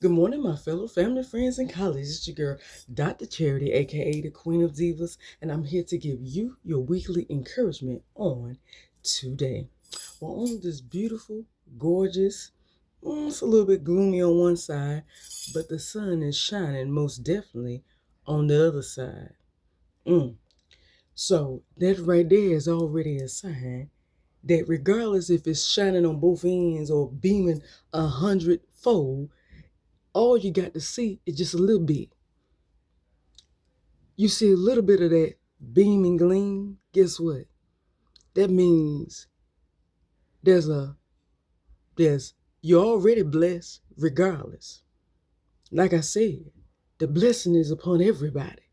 Good morning, my fellow family, friends, and colleagues. It's your girl, Dr. Charity, aka the Queen of Divas, and I'm here to give you your weekly encouragement on today. Well, on this beautiful, gorgeous, it's a little bit gloomy on one side, but the sun is shining most definitely on the other side. So that right there is already a sign that regardless if it's shining on both ends or beaming 100-fold, all you got to see is just a little bit. You see a little bit of that beam and gleam, guess what? That means there's a there's you're already blessed regardless. Like I said, the blessing is upon everybody.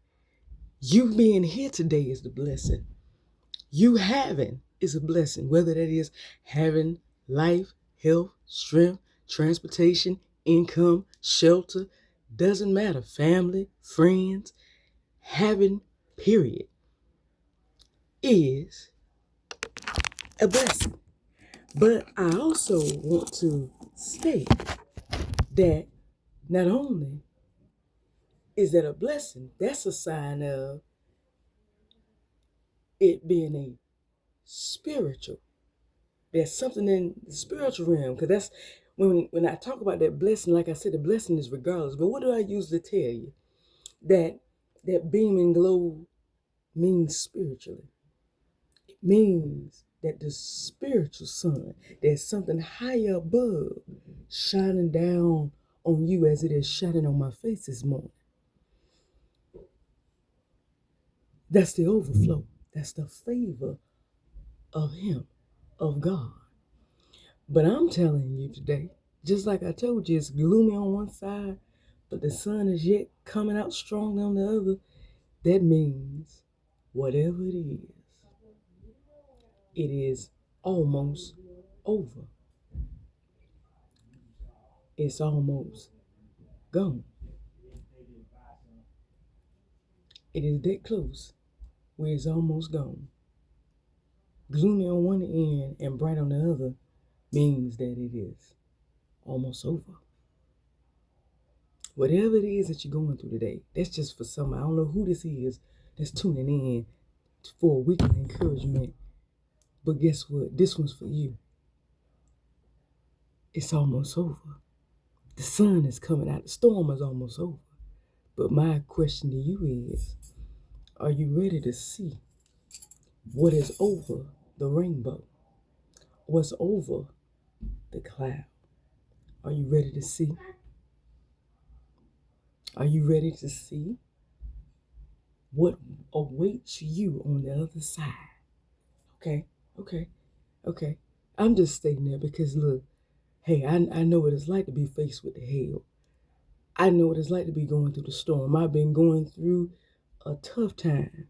You being here today is the blessing. You having is a blessing, whether that is having life, health, strength, transportation, income, shelter, doesn't matter. Family, friends, having, period, is a blessing. But I also want to state that not only is that a blessing, that's a sign of it being a spiritual. There's something in the spiritual realm, because that's when I talk about that blessing, like I said, the blessing is regardless. But what do I usually tell you? That beam and glow means spiritually. It means that the spiritual sun, there's something higher above shining down on you as it is shining on my face this morning. That's the overflow. That's the favor of Him, of God. But I'm telling you today, just like I told you, it's gloomy on one side, but the sun is yet coming out strong on the other. That means whatever it is almost over. It's almost gone. It is that close where it's almost gone. Gloomy on one end and bright on the other means that it is almost over. Whatever it is that you're going through today, that's just for some. I don't know who this is that's tuning in for a weekly encouragement. But guess what? This one's for you. It's almost over. The sun is coming out. The storm is almost over. But my question to you is, are you ready to see what is over the rainbow? What's over the cloud? Are you ready to see? Are you ready to see what awaits you on the other side? Okay, okay, okay. I'm just stating that because look, hey, I know what it's like to be faced with the hell. I know what it's like to be going through the storm. I've been going through a tough time.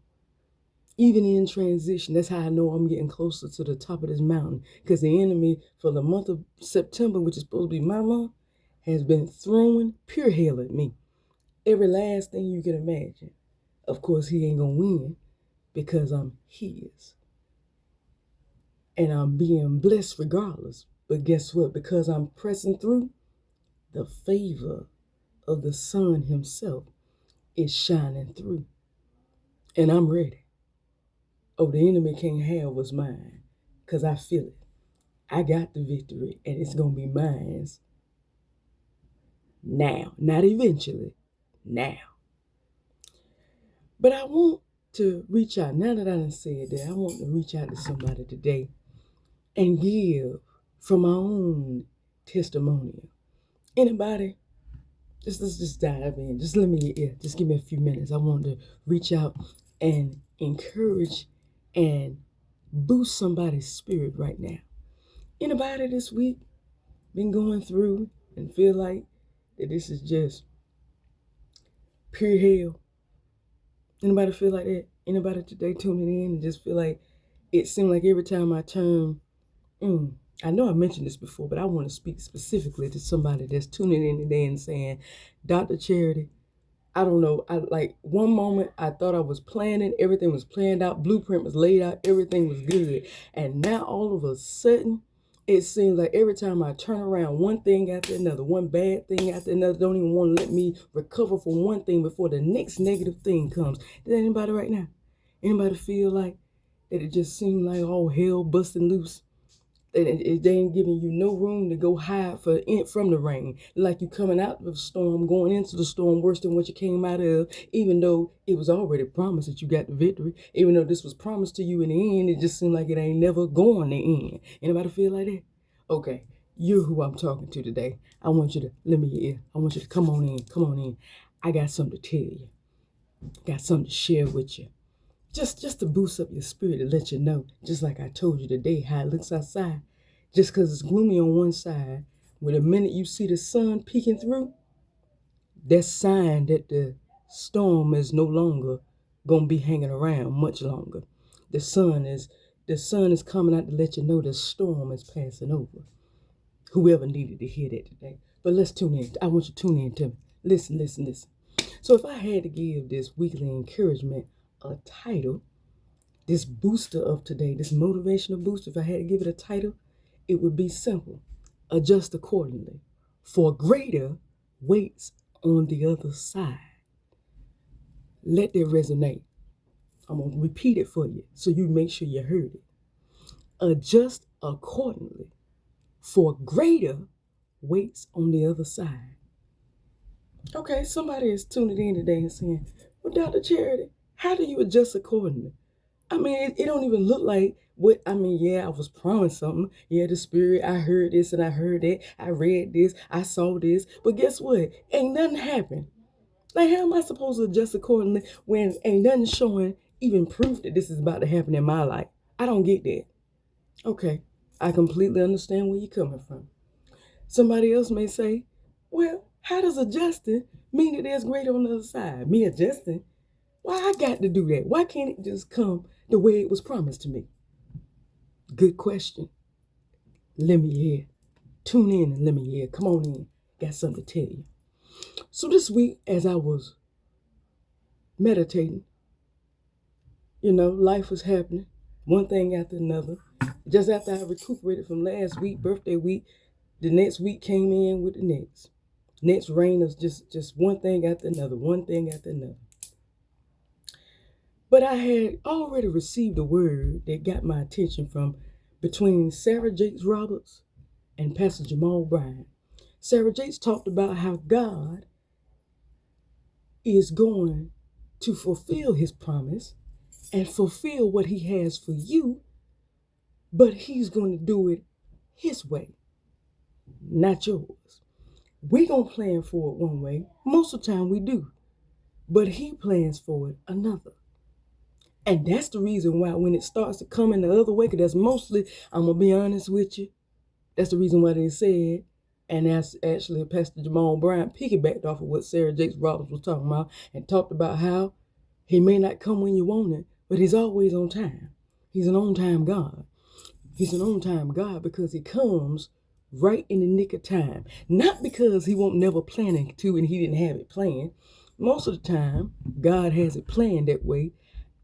Even in transition, that's how I know I'm getting closer to the top of this mountain. Because the enemy for the month of September, which is supposed to be my month, has been throwing pure hell at me. Every last thing you can imagine. Of course, he ain't going to win because I'm his. And I'm being blessed regardless. But guess what? Because I'm pressing through, the favor of the sun himself is shining through. And I'm ready. Oh, the enemy can't have what's mine because I feel it. I got the victory and it's going to be mine now, not eventually, now. But I want to reach out, now that I done said that, I want to reach out to somebody today and give from my own testimonial. Anybody? Let's just dive in. Just give me a few minutes. I want to reach out and encourage and boost somebody's spirit right now. Anybody this week been going through and feel like that this is just pure hell? Anybody feel like that? Anybody today tuning in and just feel like it seemed like every time I turn, I know I mentioned this before, but I want to speak specifically to somebody that's tuning in today and saying, Dr. Charity, I don't know. I like one moment I thought I was planning, everything was planned out, blueprint was laid out, everything was good. And now all of a sudden, It seems like every time I turn around, one thing after another, one bad thing after another, don't even want to let me recover from one thing before the next negative thing comes. Does anybody right now? Anybody feel like that it just seemed like all hell busting loose? They ain't giving you no room to go hide from the rain. Like you coming out of the storm, going into the storm worse than what you came out of, even though it was already promised that you got the victory. Even though this was promised to you in the end, it just seemed like it ain't never going to end. Anybody feel like that? Okay, you're who I'm talking to today. I want you to lend me your ear. I want you to come on in. Come on in. I got something to tell you. Got something to share with you. Just to boost up your spirit and let you know, just like I told you today, how it looks outside. Just because it's gloomy on one side, when the minute you see the sun peeking through, that's sign that the storm is no longer gonna be hanging around much longer. The sun is coming out to let you know the storm is passing over. Whoever needed to hear that today. But let's tune in. I want you to tune in to me. Listen, listen, listen. So if I had to give this weekly encouragement a title, this booster of today, this motivational booster, if I had to give it a title, it would be simple. Adjust accordingly, for greater waits on the other side. Let that resonate. I'm going to repeat it for you so you make sure you heard it. Adjust accordingly, for greater waits on the other side. Okay, somebody is tuning in today and saying, well, Dr. Charity, how do you adjust accordingly? I mean, it don't even look like what, yeah, I was promised something. Yeah, the spirit, I heard this and I heard that. I read this, I saw this. But guess what? Ain't nothing happened. Like, how am I supposed to adjust accordingly when ain't nothing showing even proof that this is about to happen in my life? I don't get that. Okay, I completely understand where you're coming from. Somebody else may say, well, how does adjusting mean that there's greater on the other side? Me adjusting? Why I got to do that? Why can't it just come the way it was promised to me? Good question. Let me hear. Tune in and let me hear. Come on in. Got something to tell you. So this week, as I was meditating, life was happening. One thing after another. Just after I recuperated from last week, birthday week, the next week came in with the next. Next reign of just one thing after another, one thing after another. But I had already received a word that got my attention from between Sarah Jakes Roberts and Pastor Jamal Bryant. Sarah Jakes talked about how God is going to fulfill his promise and fulfill what he has for you, but he's going to do it his way, not yours. We gonna plan for it one way. Most of the time we do, but he plans for it another. And that's the reason why when it starts to come in the other way, because that's mostly, I'm going to be honest with you, that's the reason why they said, and that's actually Pastor Jamal Bryant piggybacked off of what Sarah Jakes Roberts was talking about and talked about how he may not come when you want it, but he's always on time. He's an on-time God. He's an on-time God because he comes right in the nick of time. Not because he won't never plan it to and he didn't have it planned. Most of the time, God has it planned that way,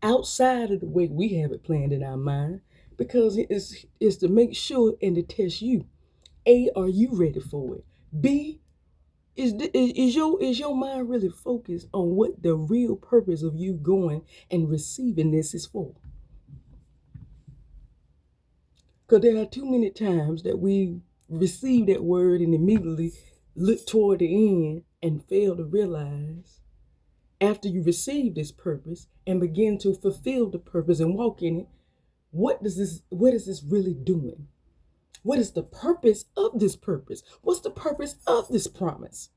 outside of the way we have it planned in our mind, because it's to make sure and to test you. A, are you ready for it? B, is your mind really focused on what the real purpose of you going and receiving this is for? Because there are too many times that we receive that word and immediately look toward the end and fail to realize after you receive this purpose and begin to fulfill the purpose and walk in it, what is this really doing? What is the purpose of this purpose? What's the purpose of this promise?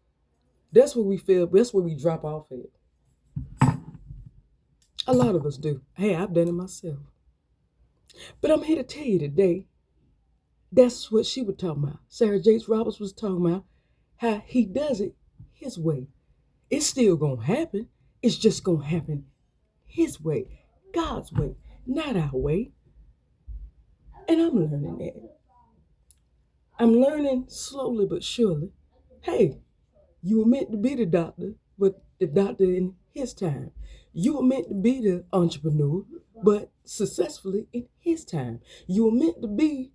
That's where we drop off at. A lot of us do. Hey, I've done it myself. But I'm here to tell you today, that's what she was talking about. Sarah Jakes Roberts was talking about how he does it his way. It's still going to happen. It's just going to happen his way, God's way, not our way. And I'm learning that. I'm learning slowly but surely. Hey, you were meant to be the doctor, but the doctor in his time. You were meant to be the entrepreneur, but successfully in his time. You were meant to be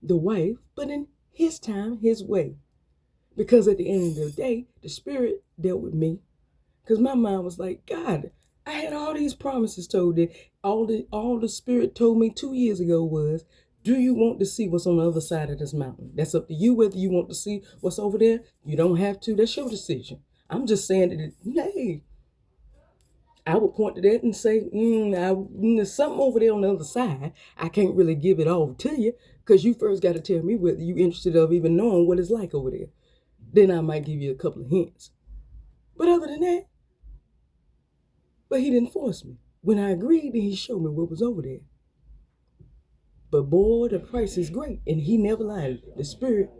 the wife, but in his time, his way. Because at the end of the day, the Spirit dealt with me. Because my mind was like, God, I had all these promises told that all the Spirit told me 2 years ago was, do you want to see what's on the other side of this mountain? That's up to you whether you want to see what's over there. You don't have to. That's your decision. I'm just saying that, hey, I would point to that and say, there's something over there on the other side. I can't really give it all to you because you first got to tell me whether you're interested of even knowing what it's like over there. Then I might give you a couple of hints. But other than that, but he didn't force me. When I agreed, then he showed me what was over there. But boy, the price is great. And he never lied. The Spirit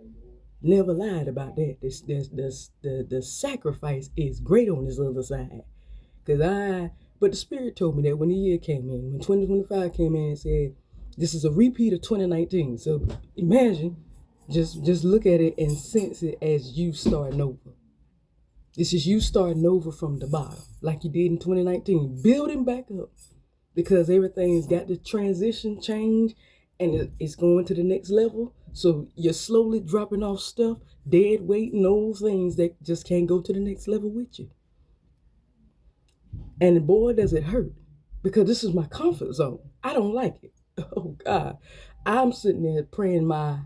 never lied about that. The sacrifice is great on this other side. But the Spirit told me that when the year came in, when 2025 came in and said, this is a repeat of 2019. So imagine, just look at it and sense it as you starting over. This is you starting over from the bottom, like you did in 2019, building back up because everything's got to transition, change, and it's going to the next level. So you're slowly dropping off stuff, dead weight and old things that just can't go to the next level with you. And boy, does it hurt because this is my comfort zone. I don't like it. Oh God, I'm sitting there praying my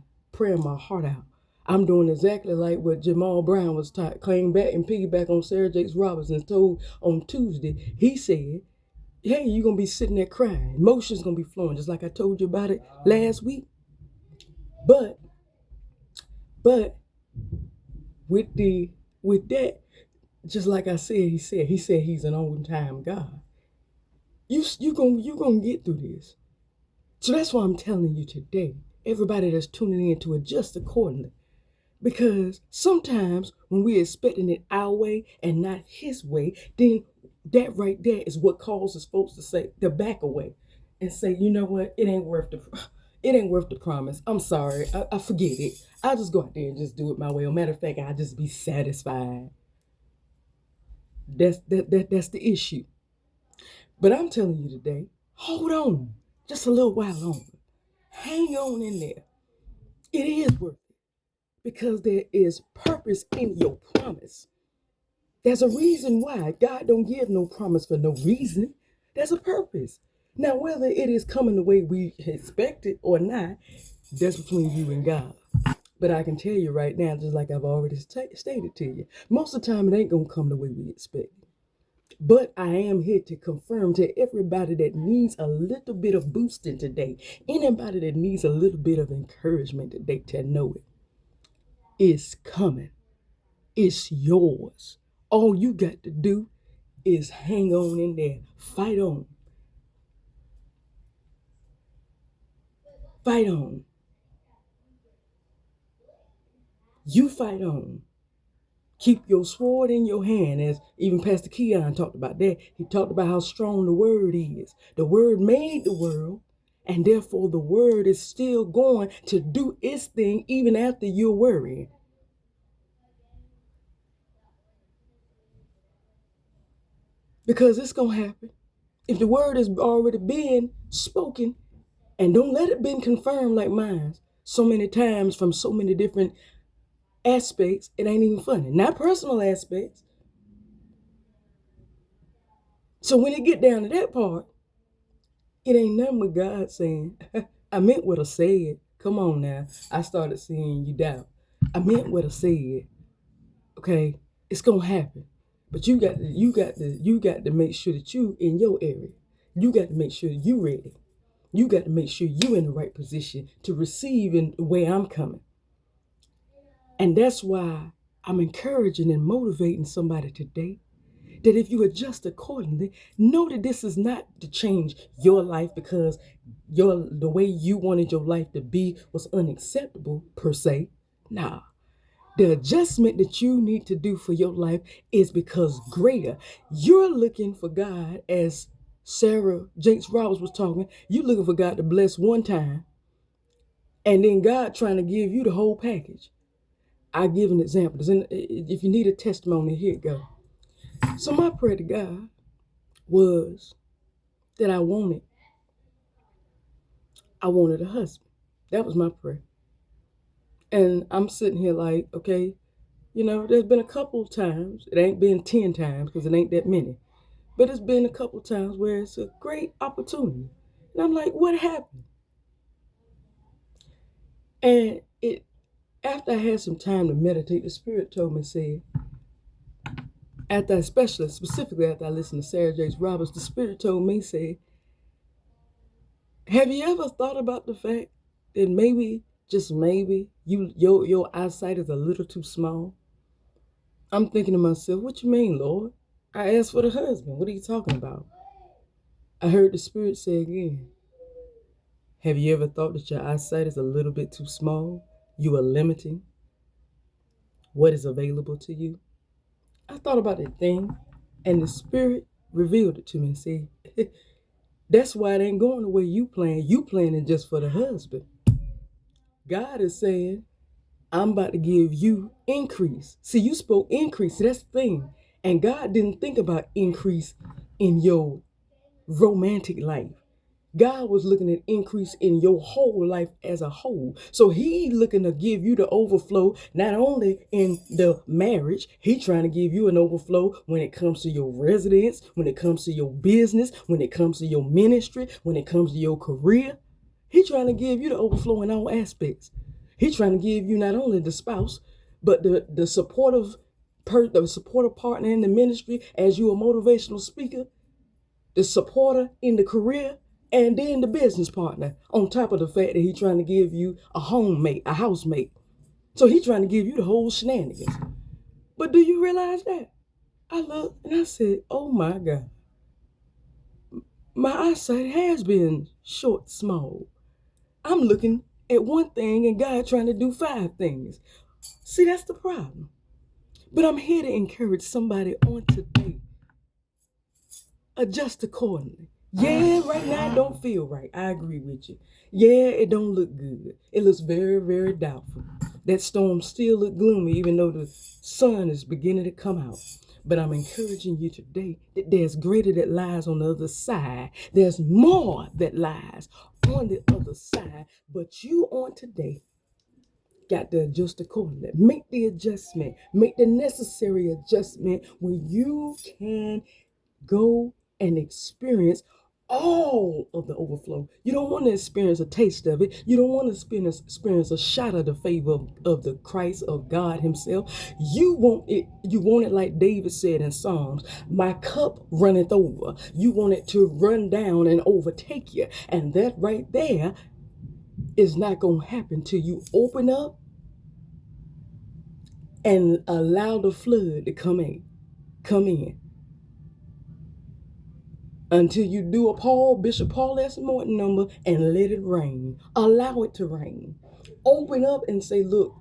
heart out. I'm doing exactly like what Jamal Brown was taught, came back and piggyback on Sarah Jakes Robinson told on Tuesday. He said, hey, you're going to be sitting there crying. Emotions going to be flowing, just like I told you about it last week. But with that, just like I said, he said he's an on-time God. You gonna get through this. So that's why I'm telling you today, everybody that's tuning in, to adjust accordingly. Because sometimes when we're expecting it our way and not his way, then that right there is what causes folks to say, to back away and say, you know what, it ain't worth the promise. I'm sorry, I forget it. I'll just go out there and just do it my way. Or matter of fact, I'll just be satisfied. That's the issue. But I'm telling you today, hold on just a little while longer. Hang on in there. It is worth it because there is purpose in your promise. There's a reason why God don't give no promise for no reason. There's a purpose. Now, whether it is coming the way we expect it or not, that's between you and God. But I can tell you right now, just like I've already stated to you, most of the time it ain't going to come the way we expect. But I am here to confirm to everybody that needs a little bit of boosting today, anybody that needs a little bit of encouragement today, to know it. It's coming. It's yours. All you got to do is hang on in there. Fight on. Fight on. You fight on. Keep your sword in your hand, as even Pastor Keon talked about that. He talked about how strong the word is. The word made the world, and therefore the word is still going to do its thing even after you're worrying. Because it's going to happen. If the word is already being spoken, and don't let it been confirmed like mine so many times from so many different aspects, it ain't even funny. Not personal aspects. So when it get down to that part, it ain't nothing but God saying, I meant what I said. Come on now. I started seeing you doubt. I meant what I said. Okay? It's gonna happen. But you got to make sure that you in your area. You got to make sure you ready. You got to make sure you in the right position to receive in the way I'm coming. And that's why I'm encouraging and motivating somebody today that if you adjust accordingly, know that this is not to change your life because the way you wanted your life to be was unacceptable per se. Nah. The adjustment that you need to do for your life is because greater. You're looking for God, as Sarah Jakes Roberts was talking, you're looking for God to bless one time, and then God trying to give you the whole package. I give an example. If you need a testimony, here it go. So my prayer to God was that I wanted a husband. That was my prayer. And I'm sitting here like, okay, there's been a couple times, it ain't been 10 times because it ain't that many, but it's been a couple times where it's a great opportunity. And I'm like, what happened? And after I had some time to meditate, the Spirit told me, said, specifically after I listened to Sarah Jakes Roberts, the Spirit told me, said, have you ever thought about the fact that maybe, just maybe, your eyesight is a little too small? I'm thinking to myself, what you mean, Lord? I asked for the husband. What are you talking about? I heard the Spirit say again, have you ever thought that your eyesight is a little bit too small? You are limiting what is available to you. I thought about that thing, and the Spirit revealed it to me and said, that's why it ain't going the way you plan. You planning just for the husband. God is saying, I'm about to give you increase. See, you spoke increase. See, that's the thing. And God didn't think about increase in your romantic life. God was looking at increase in your whole life as a whole. So he looking to give you the overflow, not only in the marriage, he trying to give you an overflow when it comes to your residence, when it comes to your business, when it comes to your ministry, when it comes to your career. He trying to give you the overflow in all aspects. He trying to give you not only the spouse, but the supportive partner in the ministry as you a motivational speaker, the supporter in the career, and then the business partner, on top of the fact that he's trying to give you a homemate, a housemate. So he's trying to give you the whole shenanigans. But do you realize that? I looked and I said, oh my God, my eyesight has been short, small. I'm looking at one thing and God trying to do 5 things. See, that's the problem. But I'm here to encourage somebody on today. Adjust accordingly. Yeah, right now it don't feel right. I agree with you. Yeah, it don't look good. It looks very, very doubtful. That storm still look gloomy, even though the sun is beginning to come out. But I'm encouraging you today that there's greater that lies on the other side. There's more that lies on the other side. But you on today got to adjust accordingly. Make the adjustment. Make the necessary adjustment when you can go and experience all of the overflow. You don't want to experience a taste of it. You don't want to experience a shot of the favor of the Christ of God himself. You want it like David said in Psalms, my cup runneth over. You want it to run down and overtake you. And that right there is not going to happen till you open up and allow the flood to come in. Until you do a Bishop Paul S. Morton number and let it rain. Allow it to rain. Open up and say, look,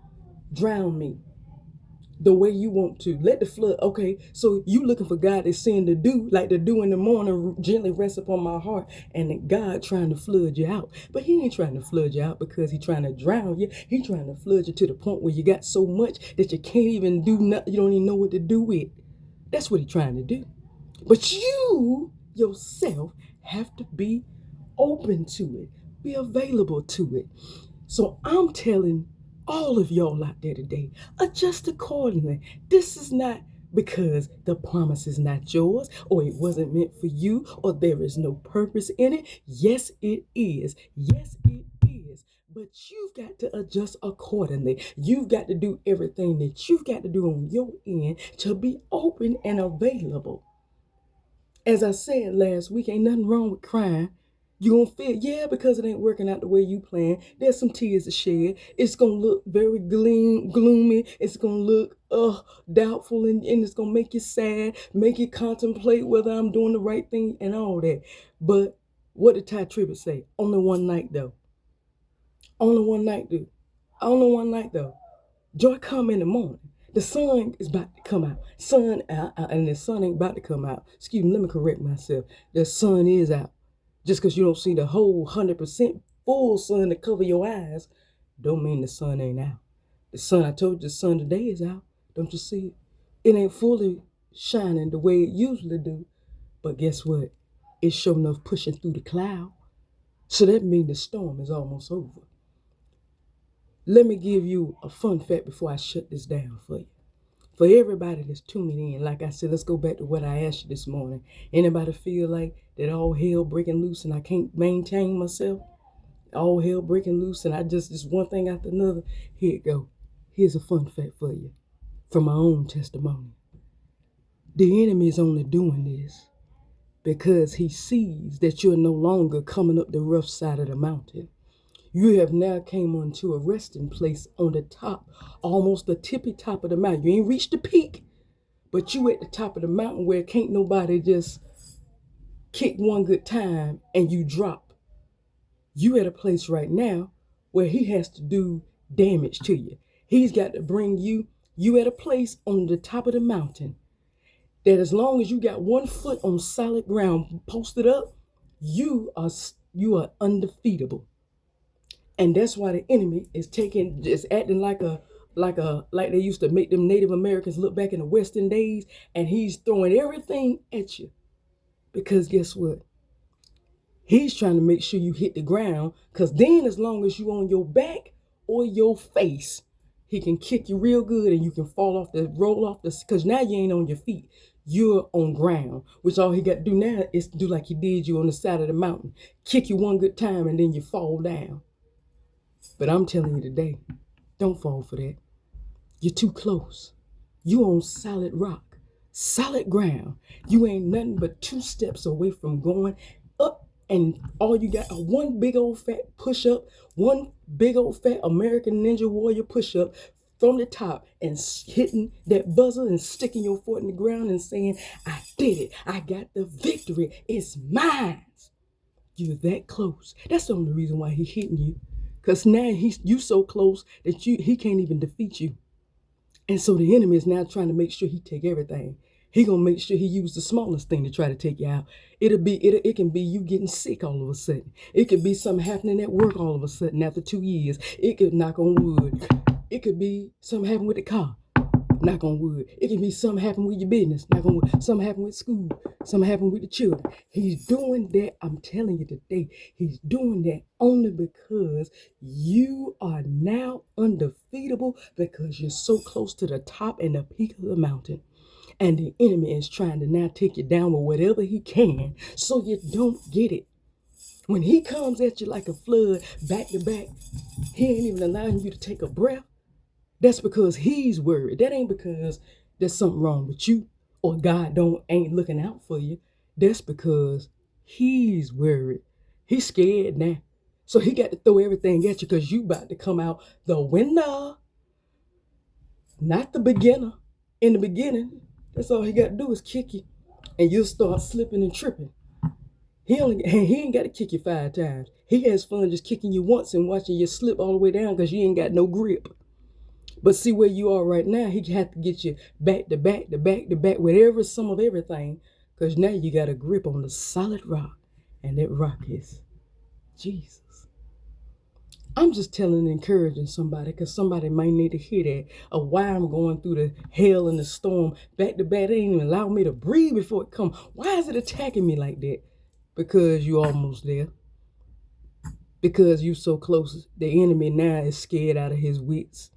drown me the way you want to. Let the flood, okay, so you looking for God to send the dew, like the dew in the morning gently rests upon my heart, and God trying to flood you out. But he ain't trying to flood you out because he trying to drown you. He trying to flood you to the point where you got so much that you can't even do nothing. You don't even know what to do with. That's what he trying to do. But you yourself have to be open to it, be available to it. So I'm telling all of y'all out there today, adjust accordingly. This is not because the promise is not yours, or it wasn't meant for you, or there is no purpose in it. Yes, it is. Yes, it is. But you've got to adjust accordingly. You've got to do everything that you've got to do on your end to be open and available. As I said last week, ain't nothing wrong with crying. You're going to feel, yeah, because it ain't working out the way you plan. There's some tears to shed. It's going to look very gloomy. It's going to look doubtful, and it's going to make you sad, make you contemplate whether I'm doing the right thing and all that. But what did Ty Tribbett say? Only one night, though. Only one night, dude. Only one night, though. Joy come in the morning. The sun is about to come out. And the sun ain't about to come out. Excuse me, let me correct myself. The sun is out. Just because you don't see the whole 100% full sun to cover your eyes, don't mean the sun ain't out. The sun, I told you, the sun today is out. Don't you see it? It ain't fully shining the way it usually do. But guess what? It's sure enough pushing through the cloud. So that means the storm is almost over. Let me give you a fun fact before I shut this down for you. For everybody that's tuning in, like I said, let's go back to what I asked you this morning. Anybody feel like that all hell breaking loose and I can't maintain myself? All hell breaking loose and I just one thing after another? Here it go. Here's a fun fact for you from my own testimony. The enemy is only doing this because he sees that you're no longer coming up the rough side of the mountain. You have now came onto a resting place on the top, almost the tippy top of the mountain. You ain't reached the peak, but you at the top of the mountain where can't nobody just kick one good time and you drop. You at a place right now where he has to do damage to you. He's got to bring you at a place on the top of the mountain that as long as you got 1 foot on solid ground posted up, you are undefeatable. And that's why the enemy is acting like they used to make them Native Americans look back in the Western days, and he's throwing everything at you. Because guess what? He's trying to make sure you hit the ground, because then as long as you on your back or your face, he can kick you real good and you can roll off the, because now you ain't on your feet. You're on ground, which all he got to do now is do like he did you on the side of the mountain. Kick you one good time and then you fall down. But I'm telling you today, don't fall for that. You're too close. You on solid rock, solid ground. You ain't nothing but 2 steps away from going up, and all you got are one big old fat push-up, one big old fat American Ninja Warrior push-up from the top and hitting that buzzer and sticking your foot in the ground and saying, I did it. I got the victory. It's mine. You're that close. That's the only reason why he's hitting you. Because now you so close that he can't even defeat you. And so the enemy is now trying to make sure he take everything. He gonna make sure he use the smallest thing to try to take you out. It can be you getting sick all of a sudden. It could be something happening at work all of a sudden after 2 years. It could knock on wood. It could be something happen with the car. Knock on wood. It can be something happen with your business. Knock on wood. Something happen with school. Something happen with the children. He's doing that. I'm telling you today, he's doing that only because you are now undefeatable, because you're so close to the top and the peak of the mountain. And the enemy is trying to now take you down with whatever he can so you don't get it. When he comes at you like a flood, back to back, he ain't even allowing you to take a breath. That's because he's worried. That ain't because there's something wrong with you or God ain't looking out for you. That's because he's worried. He's scared now. So he got to throw everything at you because you about to come out the winner, not the beginner. In the beginning, that's all he got to do is kick you, and you'll start slipping and tripping. He ain't got to kick you 5 times. He has fun just kicking you once and watching you slip all the way down because you ain't got no grip. But see where you are right now, he had to get you back to back to back to back with some of everything, because now you got a grip on the solid rock, and that rock is Jesus. I'm just telling and encouraging somebody, because somebody might need to hear that, of why I'm going through the hell and the storm back to back. They ain't even allow me to breathe before it comes. Why is it attacking me like that? Because you're almost there. Because you so close. The enemy now is scared out of his wits.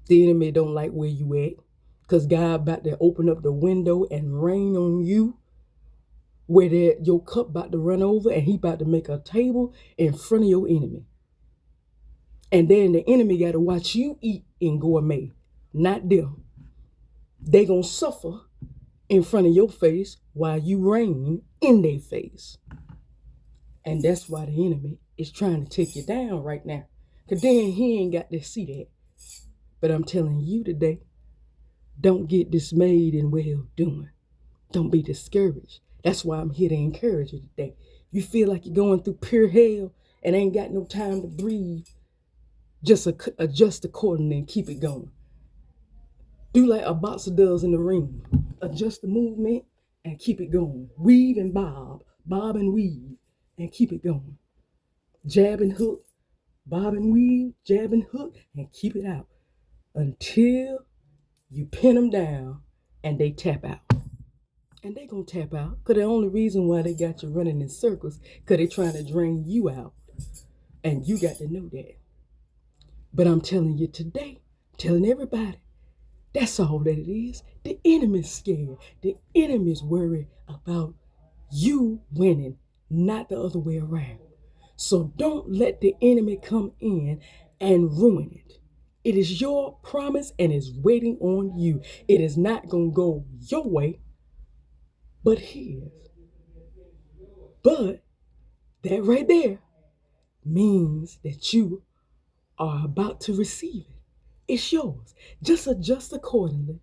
The enemy don't like where you at, because God about to open up the window and rain on you, where your cup about to run over, and he about to make a table in front of your enemy. And then the enemy got to watch you eat in gourmet, not them. They gonna suffer in front of your face while you reign in their face. And that's why the enemy is trying to take you down right now, because then he ain't got to see that. But I'm telling you today, don't get dismayed in well-doing. Don't be discouraged. That's why I'm here to encourage you today. You feel like you're going through pure hell and ain't got no time to breathe, just adjust accordingly and keep it going. Do like a boxer does in the ring. Adjust the movement and keep it going. Weave and bob and weave, and keep it going. Jab and hook, bob and weave, jab and hook, and keep it out until you pin them down and they tap out. And they gonna tap out, because the only reason why they got you running in circles, because they trying to drain you out. And you got to know that. But I'm telling you today, telling everybody, that's all that it is. The enemy's scared. The enemy's worried about you winning, not the other way around. So don't let the enemy come in and ruin it. It is your promise and is waiting on you. It is not going to go your way, but his. But that right there means that you are about to receive it. It's yours. Just adjust accordingly,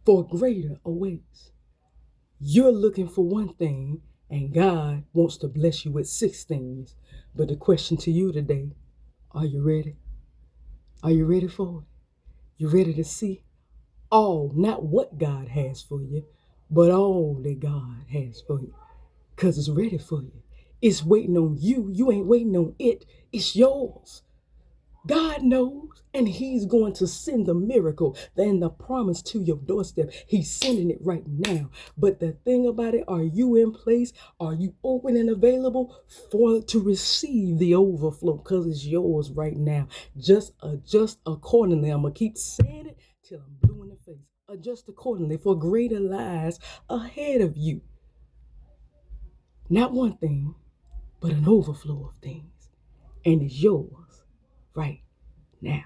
for greater awaits. You're looking for one thing, and God wants to bless you with 6 things. But the question to you today, are you ready? Are you ready for it? You ready to see all, not what God has for you, but all that God has for you? Because it's ready for you. It's waiting on you. You ain't waiting on it. It's yours. God knows, and He's going to send the miracle and the promise to your doorstep. He's sending it right now. But the thing about it, are you in place? Are you open and available to receive the overflow? Because it's yours right now. Just adjust accordingly. I'm going to keep saying it till I'm blue in the face. Adjust accordingly, for greater lies ahead of you. Not one thing, but an overflow of things. And it's yours right now.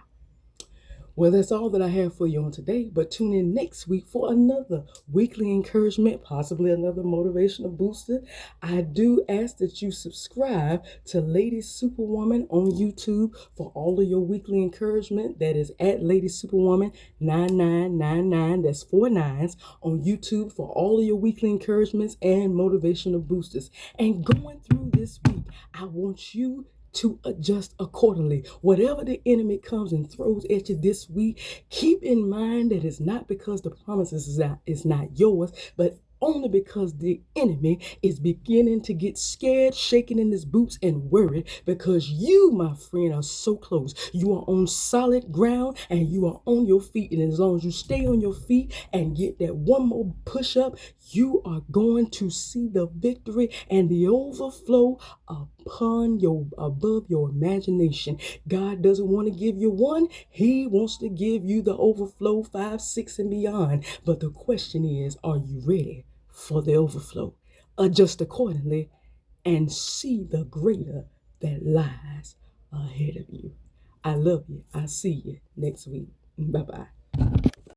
Well, that's all that I have for you on today, but tune in next week for another weekly encouragement, possibly another motivational booster. I do ask that you subscribe to Lady Superwoman on YouTube for all of your weekly encouragement. That is at Lady Superwoman 9999. That's 4 nines on YouTube for all of your weekly encouragements and motivational boosters. And going through this week, I want you to adjust accordingly. Whatever the enemy comes and throws at you this week, keep in mind that it's not because the promises is not yours, but only because the enemy is beginning to get scared, shaking in his boots, and worried because you, my friend, are so close. You are on solid ground and you are on your feet. And as long as you stay on your feet and get that one more push up, you are going to see the victory and the overflow above your imagination. God doesn't want to give you one. He wants to give you the overflow 5, 6, and beyond. But the question is, are you ready for the overflow? Adjust accordingly and see the greater that lies ahead of you. I love you. I'll see you next week. Bye-bye.